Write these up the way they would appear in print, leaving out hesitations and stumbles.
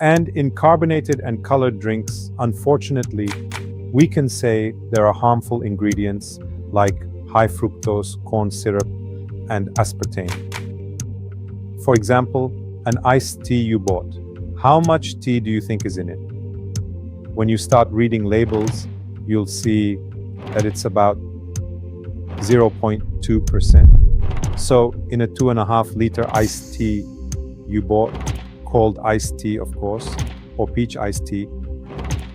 And in carbonated and colored drinks, unfortunately, we can say there are harmful ingredients like high fructose corn syrup and aspartame. For example, an iced tea you bought. How much tea do you think is in it? When you start reading labels, you'll see that it's about 0.2%. So in a 2.5 liter iced tea you bought, called iced tea of course, or peach iced tea,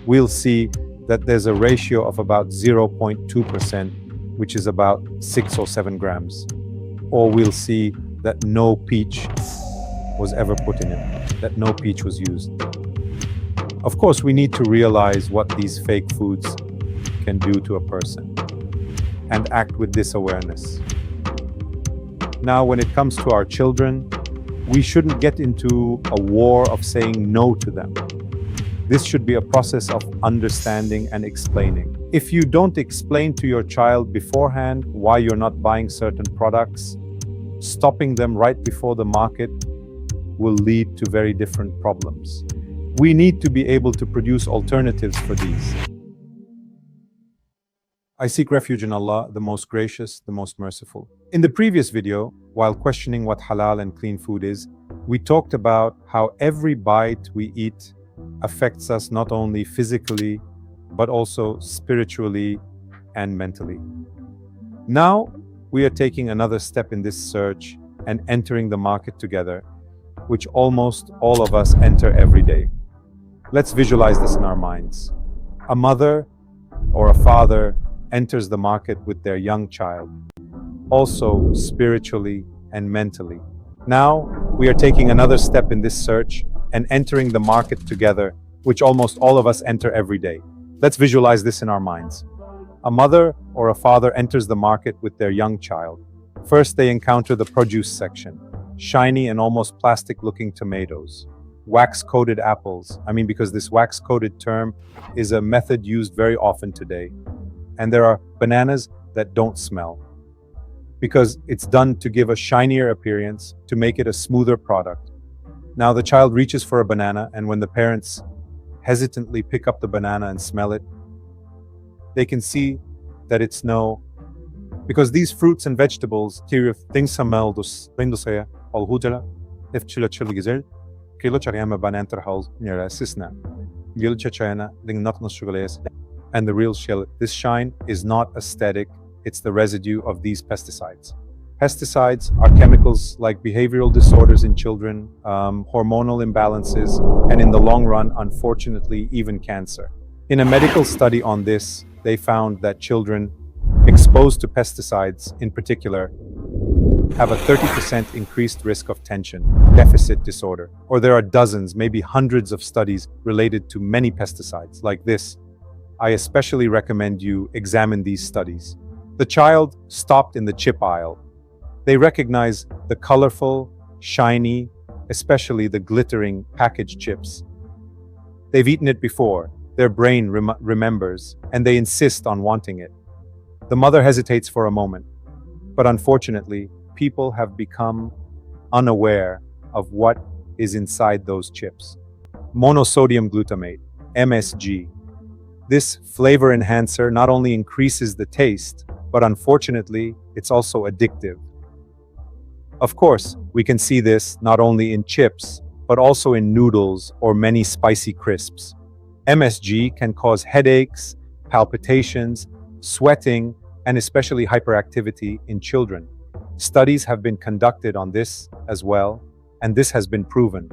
we'll see that there's a ratio of about 0.2%, which is about 6 or 7 grams. Or we'll see that no peach was ever put in it, that no peach was used. Of course, we need to realize what these fake foods can do to a person and act with this awareness. Now, when it comes to our children, we shouldn't get into a war of saying no to them. This should be a process of understanding and explaining. If you don't explain to your child beforehand why you're not buying certain products, stopping them right before the market will lead to very different problems. We need to be able to produce alternatives for these. I seek refuge in Allah, the most gracious, the most merciful. In the previous video, while questioning what halal and clean food is, we talked about how every bite we eat affects us not only physically, but also spiritually and mentally. Now, we are taking another step in this search and entering the market together, which almost all of us enter every day. Let's visualize this in our minds. A mother or a father enters the market with their young child, also spiritually and mentally. Now, we are taking another step in this search and entering the market together, which almost all of us enter every day. Let's visualize this in our minds. A mother or a father enters the market with their young child. First, they encounter the produce section. Shiny and almost plastic-looking tomatoes. Wax-coated apples. Because this wax-coated term is a method used very often today. And there are bananas that don't smell, because it's done to give a shinier appearance, to make it a smoother product. Now the child reaches for a banana, and when the parents hesitantly pick up the banana and smell it, they can see that it's no, because these fruits and vegetables, things smell and the real shell. This shine is not aesthetic, it's the residue of these pesticides. Pesticides are chemicals like behavioral disorders in children, hormonal imbalances, and in the long run, unfortunately, even cancer. In a medical study on this, they found that children exposed to pesticides in particular have a 30% increased risk of attention deficit disorder. Or there are dozens, maybe hundreds of studies related to many pesticides like this. I especially recommend you examine these studies. The child stopped in the chip aisle. They recognize the colorful, shiny, especially the glittering packaged chips. They've eaten it before, their brain remembers, and they insist on wanting it. The mother hesitates for a moment, but unfortunately, people have become unaware of what is inside those chips. Monosodium Glutamate, MSG. This flavor enhancer not only increases the taste, but unfortunately, it's also addictive. Of course, we can see this not only in chips, but also in noodles or many spicy crisps. MSG can cause headaches, palpitations, sweating, and especially hyperactivity in children. Studies have been conducted on this as well, and this has been proven.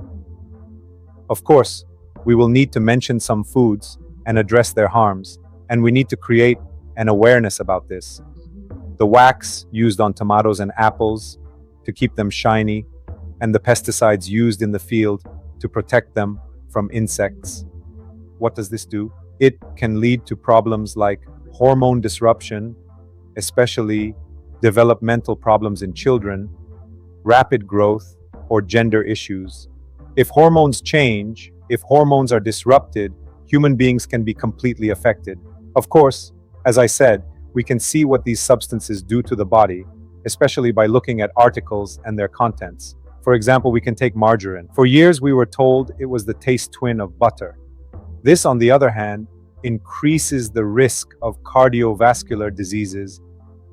Of course, we will need to mention some foods and address their harms, and we need to create an awareness about this. The wax used on tomatoes and apples to keep them shiny, and the pesticides used in the field to protect them from insects. What does this do? It can lead to problems like hormone disruption, especially developmental problems in children, rapid growth, or gender issues. If hormones change, if hormones are disrupted, human beings can be completely affected. Of course, as I said, we can see what these substances do to the body, especially by looking at articles and their contents. For example, we can take margarine. For years, we were told it was the taste twin of butter. This, on the other hand, increases the risk of cardiovascular diseases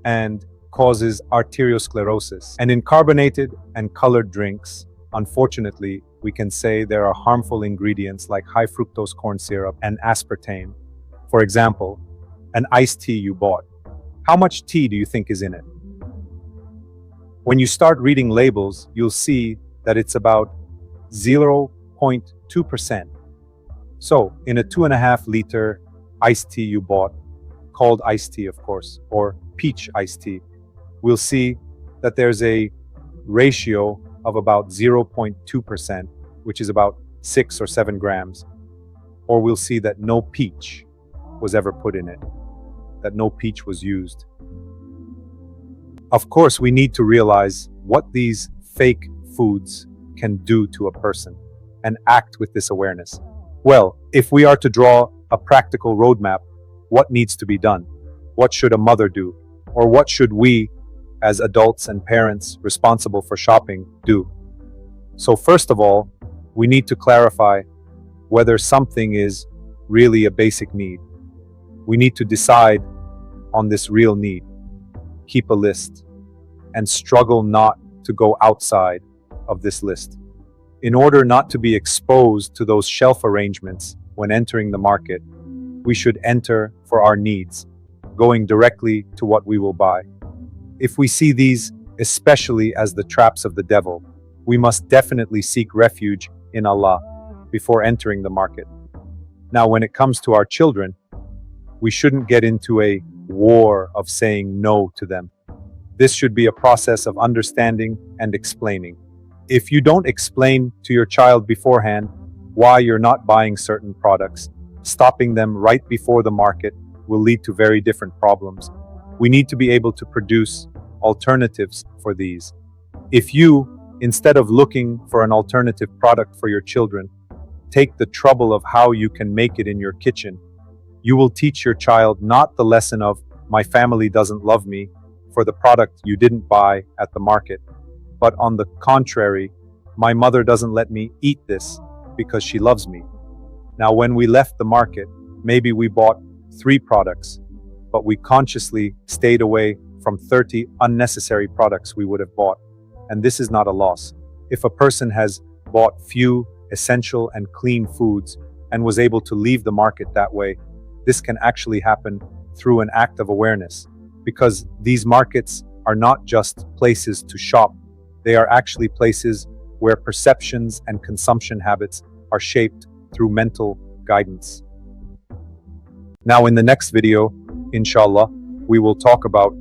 and causes arteriosclerosis. And in carbonated and colored drinks, unfortunately, we can say there are harmful ingredients like high fructose corn syrup and aspartame. For example, an iced tea you bought. How much tea do you think is in it? When you start reading labels, you'll see that it's about 0.2%. So, in a 2.5 liter iced tea you bought, called iced tea, of course, or peach iced tea, we'll see that there's a ratio of about 0.2%, which is about 6 or 7 grams. Or we'll see that no peach was ever put in it, that no peach was used. Of course, we need to realize what these fake foods can do to a person and act with this awareness. Well, if we are to draw a practical roadmap, what needs to be done? What should a mother do? Or what should we, as adults and parents responsible for shopping, do? So first of all, we need to clarify whether something is really a basic need. We need to decide on this real need, keep a list, and struggle not to go outside of this list. In order not to be exposed to those shelf arrangements when entering the market, we should enter for our needs, going directly to what we will buy. If we see these especially as the traps of the devil, we must definitely seek refuge in Allah before entering the market. Now, when it comes to our children, we shouldn't get into a war of saying no to them. This should be a process of understanding and explaining. If you don't explain to your child beforehand why you're not buying certain products, stopping them right before the market will lead to very different problems. We need to be able to produce alternatives for these. If you, instead of looking for an alternative product for your children, take the trouble of how you can make it in your kitchen, you will teach your child not the lesson of, my family doesn't love me for the product you didn't buy at the market, but on the contrary, my mother doesn't let me eat this because she loves me. Now, when we left the market, maybe we bought 3 products, but we consciously stayed away from 30 unnecessary products we would have bought. And this is not a loss. If a person has bought few essential and clean foods and was able to leave the market that way, this can actually happen through an act of awareness, because these markets are not just places to shop. They are actually places where perceptions and consumption habits are shaped through mental guidance. Now, in the next video, inshallah, we will talk about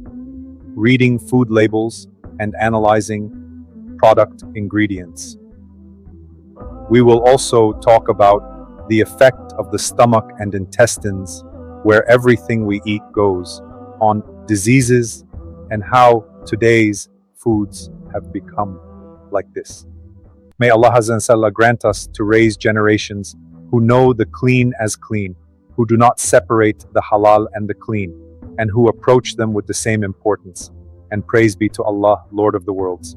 reading food labels and analyzing product ingredients. We will also talk about the effect of the stomach and intestines, where everything we eat goes, on diseases and how today's foods have become like this. May Allah Azza wa Jalla grant us to raise generations who know the clean as clean, who do not separate the halal and the clean, and who approach them with the same importance. And praise be to Allah, Lord of the worlds.